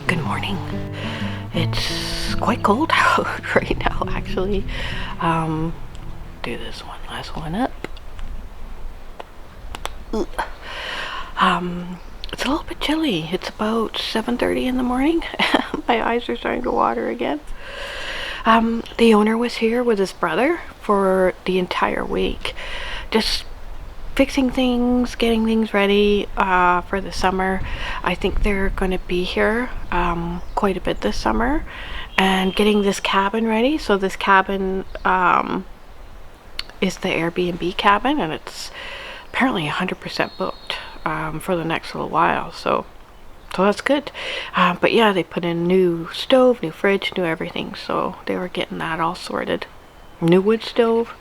Good morning. It's quite cold out right now, actually. Do this one last one up. It's a little bit chilly. It's about 7:30 in the morning. My eyes are starting to water again. The owner was here with his brother for the entire week, just fixing things, getting things ready for the summer. I think they're going to be here quite a bit this summer, and getting this cabin ready. So this cabin is the Airbnb cabin, and it's apparently 100% booked for the next little while. So that's good. But yeah, they put in new stove, new fridge, new everything. So they were getting that all sorted. New wood stove.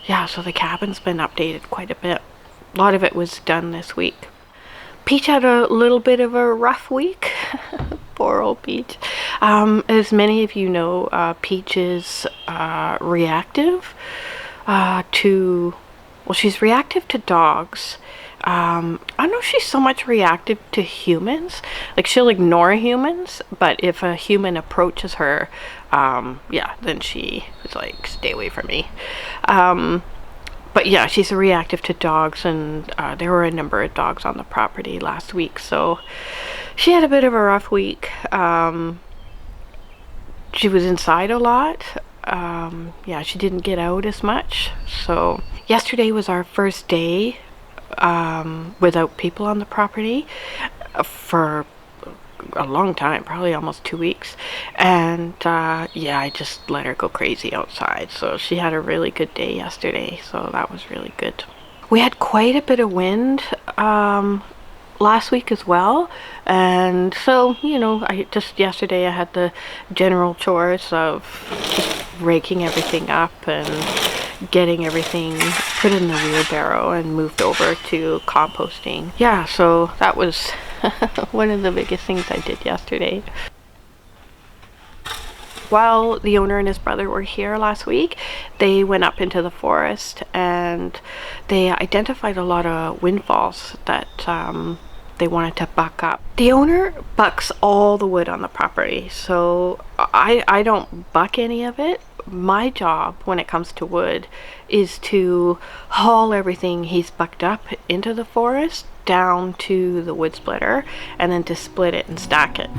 Yeah, so the cabin's been updated quite a bit. A lot of it was done this week. Peach had a little bit of a rough week. Poor old Peach. As many of you know, Peach is reactive she's reactive to dogs. I don't know if she's so much reactive to humans. Like, she'll ignore humans, but if a human approaches her, then she is like, stay away from me. But yeah, she's reactive to dogs, and there were a number of dogs on the property last week, so she had a bit of a rough week. She was inside a lot. She didn't get out as much. So yesterday was our first day without people on the property for a long time, probably almost 2 weeks. And I just let her go crazy outside. So she had a really good day yesterday, so that was really good. We had quite a bit of wind last week as well, and so yesterday I had the general chores of just raking everything up and getting everything put in the wheelbarrow and moved over to composting. Yeah, so that was one of the biggest things I did yesterday. While the owner and his brother were here last week, they went up into the forest and they identified a lot of windfalls that they wanted to buck up. The owner bucks all the wood on the property, so I don't buck any of it. My job when it comes to wood is to haul everything he's bucked up into the forest down to the wood splitter, and then to split it and stack it.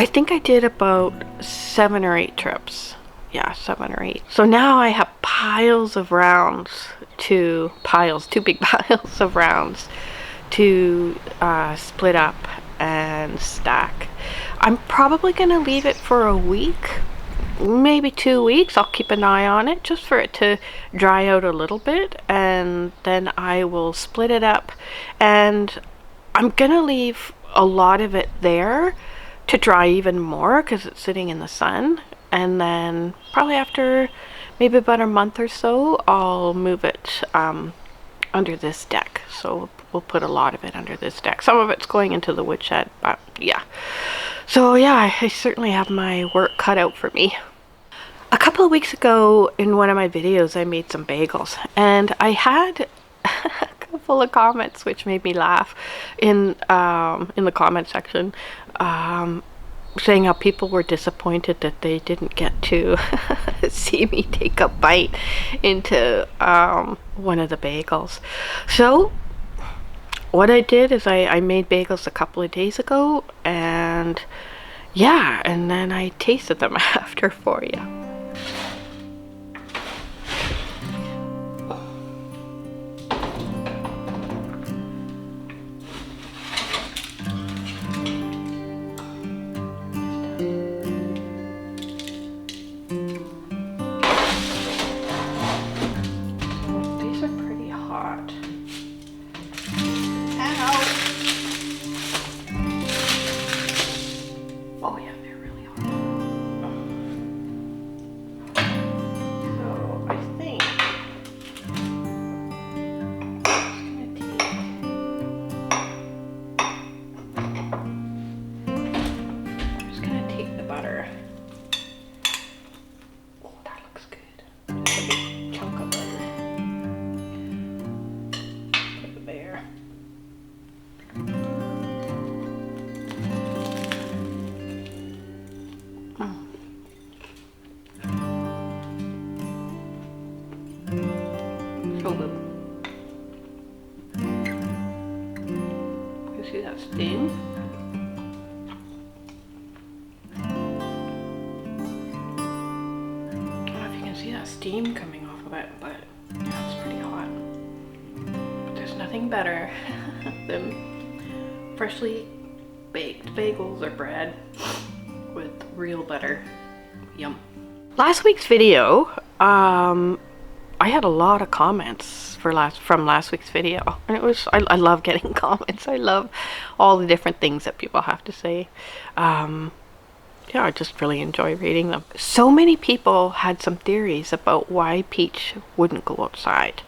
I think I did about 7 or 8 trips. Yeah, 7 or 8. So now I have piles of rounds, two big piles of rounds to split up and stack. I'm probably gonna leave it for a week, maybe 2 weeks. I'll keep an eye on it just for it to dry out a little bit, and then I will split it up. And I'm gonna leave a lot of it there to dry even more because it's sitting in the sun, and then probably after maybe about a month or so I'll move it under this deck. So we'll put a lot of it under this deck. Some of it's going into the woodshed, but yeah. So yeah, I certainly have my work cut out for me. A couple of weeks ago in one of my videos I made some bagels, and I had a couple of comments which made me laugh in the comment section, saying how people were disappointed that they didn't get to see me take a bite into one of the bagels. So what I did is I made bagels a couple of days ago, and yeah, and then I tasted them after for you. See that steam? I don't know if you can see that steam coming off of it, but yeah, it's pretty hot. But there's nothing better than freshly baked bagels or bread with real butter. Yum. Last week's video, I had a lot of comments from last week's video, and it was I love getting comments. I love all the different things that people have to say. Yeah, I just really enjoy reading them. So many people had some theories about why Peach wouldn't go outside.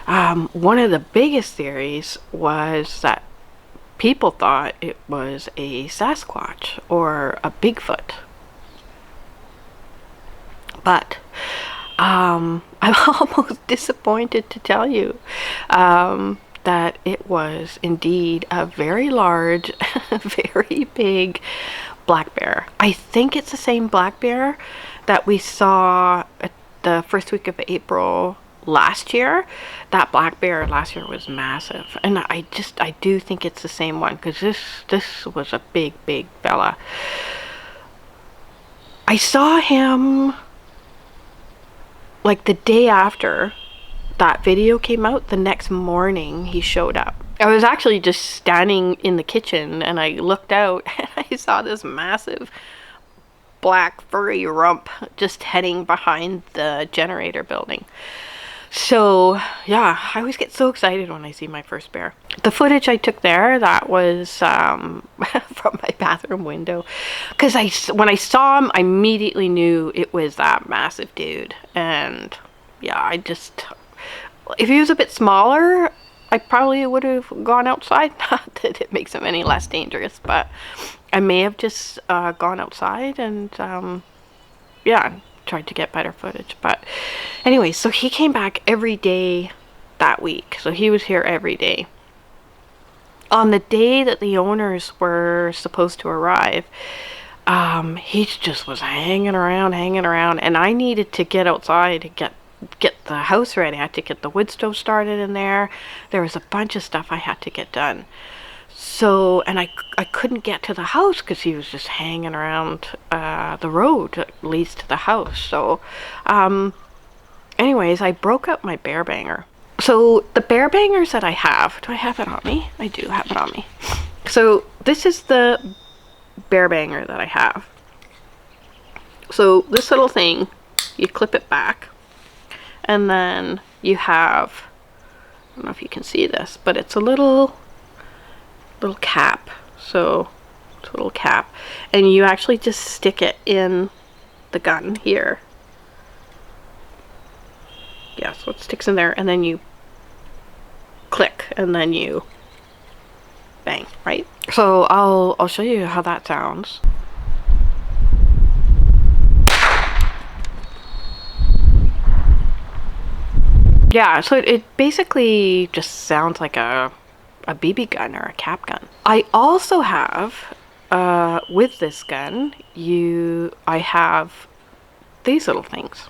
One of the biggest theories was that people thought it was a Sasquatch or a Bigfoot. But I'm almost disappointed to tell you that it was indeed a very large, very big black bear. I think it's the same black bear that we saw at the first week of April last year. That black bear last year was massive, and I do think it's the same one, because this was a big fella. I saw him like the day after that video came out. The next morning he showed up. I was actually just standing in the kitchen, and I looked out and I saw this massive black furry rump just heading behind the generator building. So yeah, I always get so excited when I see my first bear. The footage I took there, that was from my bathroom window, because when I saw him, I immediately knew it was that massive dude. And yeah, if he was a bit smaller, I probably would have gone outside. Not that it makes him any less dangerous, but I may have just gone outside and yeah, tried to get better footage. But anyway, so he came back every day that week. So he was here every day. On the day that the owners were supposed to arrive, he just was hanging around, and I needed to get outside and get the house ready. I had to get the wood stove started in there. There was a bunch of stuff I had to get done. So, and I couldn't get to the house because he was just hanging around the road that leads to the house. So, anyways, I broke out my bear banger. So the bear bangers that I have, do I have it on me? I do have it on me. So this is the bear banger that I have. So this little thing, you clip it back, and then you have, I don't know if you can see this, but it's a little cap. So it's a little cap, and you actually just stick it in the gun here. Yeah, so it sticks in there, and then you click, and then you bang, right? So I'll show you how that sounds. Yeah, so it basically just sounds like a BB gun or a cap gun. I also have, with this gun, I have these little things.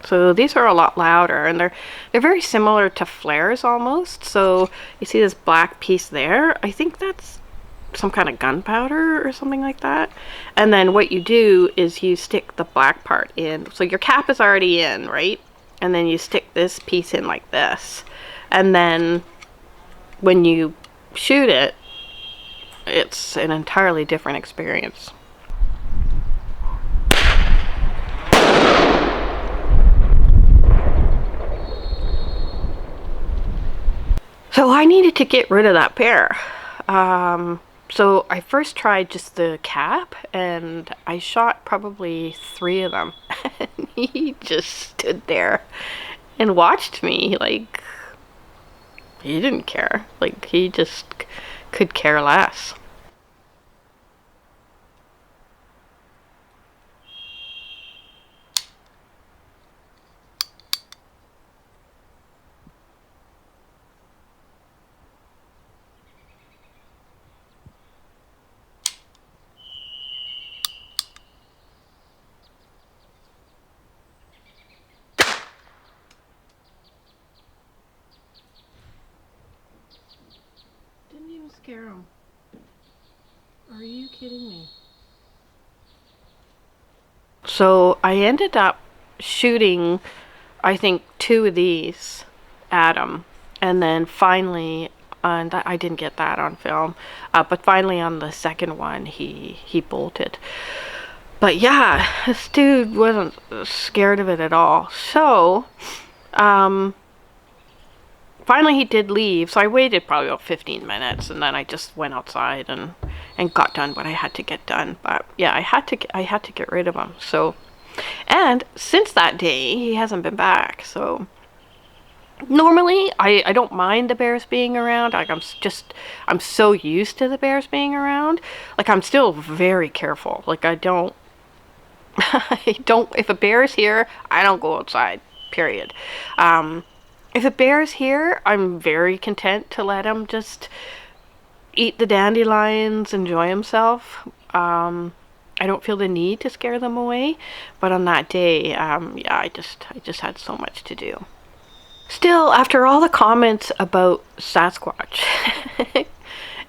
So these are a lot louder, and they're very similar to flares almost. So you see this black piece there? I think that's some kind of gunpowder or something like that. And then what you do is you stick the black part in. So your cap is already in, right? And then you stick this piece in like this. And then when you shoot it, it's an entirely different experience. So I needed to get rid of that bear. So I first tried just the cap, and I shot probably 3 of them. And he just stood there and watched me like he didn't care. Like he just could care less. Didn't even scare him. Are you kidding me? So I ended up shooting, I think, 2 of these at him, and then finally, and I didn't get that on film, but finally on the second one he bolted. But yeah, this dude wasn't scared of it at all. So finally he did leave, so I waited probably about 15 minutes, and then I just went outside and got done what I had to get done. But yeah, I had to get rid of him. So, and since that day he hasn't been back. So normally I don't mind the bears being around. Like I'm so used to the bears being around. Like I'm still very careful. Like I don't if a bear is here, I don't go outside, period. If a bear's here, I'm very content to let him just eat the dandelions, enjoy himself. I don't feel the need to scare them away. But on that day, yeah, I just had so much to do. Still, after all the comments about Sasquatch,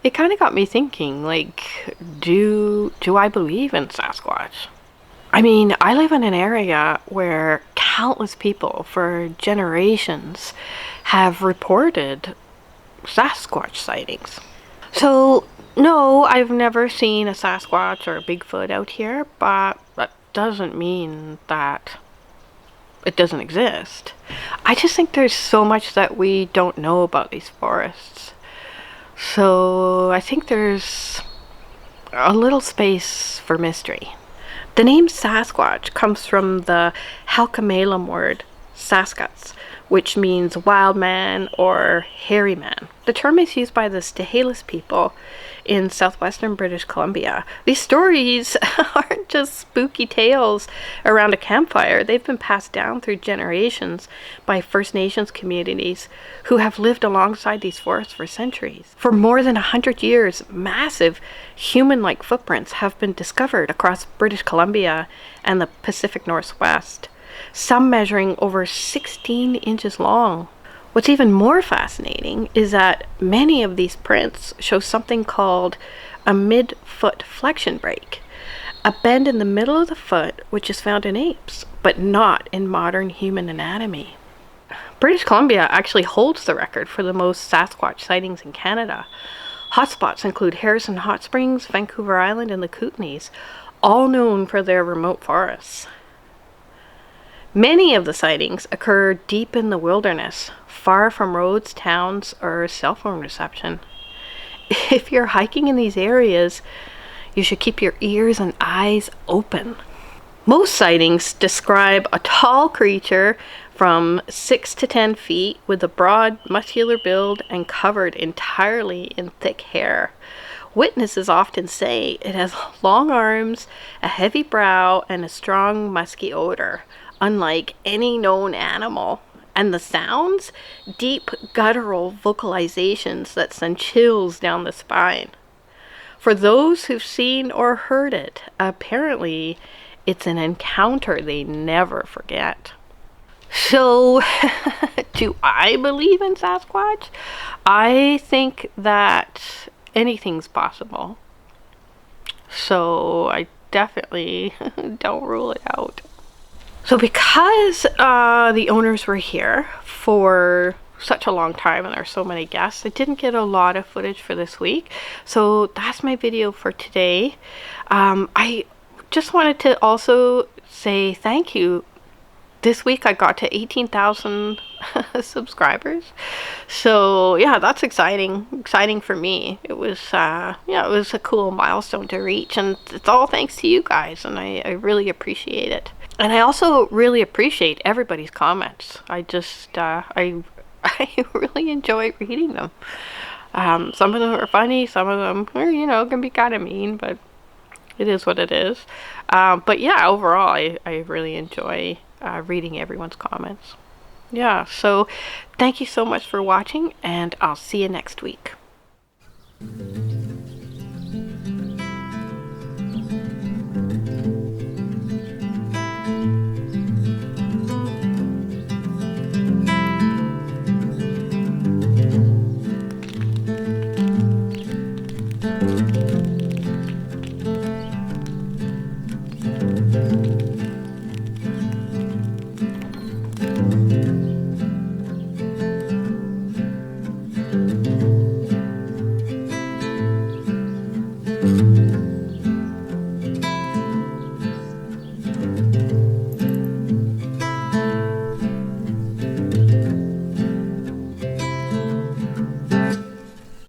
it kind of got me thinking, like, do I believe in Sasquatch? I mean, I live in an area where countless people for generations have reported Sasquatch sightings. So, no, I've never seen a Sasquatch or a Bigfoot out here, but that doesn't mean that it doesn't exist. I just think there's so much that we don't know about these forests. So, I think there's a little space for mystery. The name Sasquatch comes from the Halkomelem word Saskats, which means wild man or hairy man. The term is used by the Chehalis people in southwestern British Columbia. These stories aren't just spooky tales around a campfire. They've been passed down through generations by First Nations communities who have lived alongside these forests for centuries. For more than 100 years, massive human-like footprints have been discovered across British Columbia and the Pacific Northwest, some measuring over 16 inches long. What's even more fascinating is that many of these prints show something called a mid-foot flexion break, a bend in the middle of the foot which is found in apes, but not in modern human anatomy. British Columbia actually holds the record for the most Sasquatch sightings in Canada. Hotspots include Harrison Hot Springs, Vancouver Island, and the Kootenays, all known for their remote forests. Many of the sightings occur deep in the wilderness, far from roads, towns, or cell phone reception. If you're hiking in these areas, you should keep your ears and eyes open. Most sightings describe a tall creature from 6 to 10 feet with a broad, muscular build and covered entirely in thick hair. Witnesses often say it has long arms, a heavy brow, and a strong, musky odor, unlike any known animal. And the sounds? Deep, guttural vocalizations that send chills down the spine. For those who've seen or heard it, apparently it's an encounter they never forget. So, do I believe in Sasquatch? I think that anything's possible. So, I definitely don't rule it out. So because the owners were here for such a long time and there are so many guests, I didn't get a lot of footage for this week. So that's my video for today. I just wanted to also say thank you. This week I got to 18,000 subscribers. So yeah, that's exciting for me. It was it was a cool milestone to reach, and it's all thanks to you guys, and I really appreciate it. And I also really appreciate everybody's comments. I just I really enjoy reading them. Some of them are funny, some of them are, can be kind of mean, but it is what it is. But yeah, overall I really enjoy reading everyone's comments. Yeah, so thank you so much for watching, and I'll see you next week. Mm-hmm.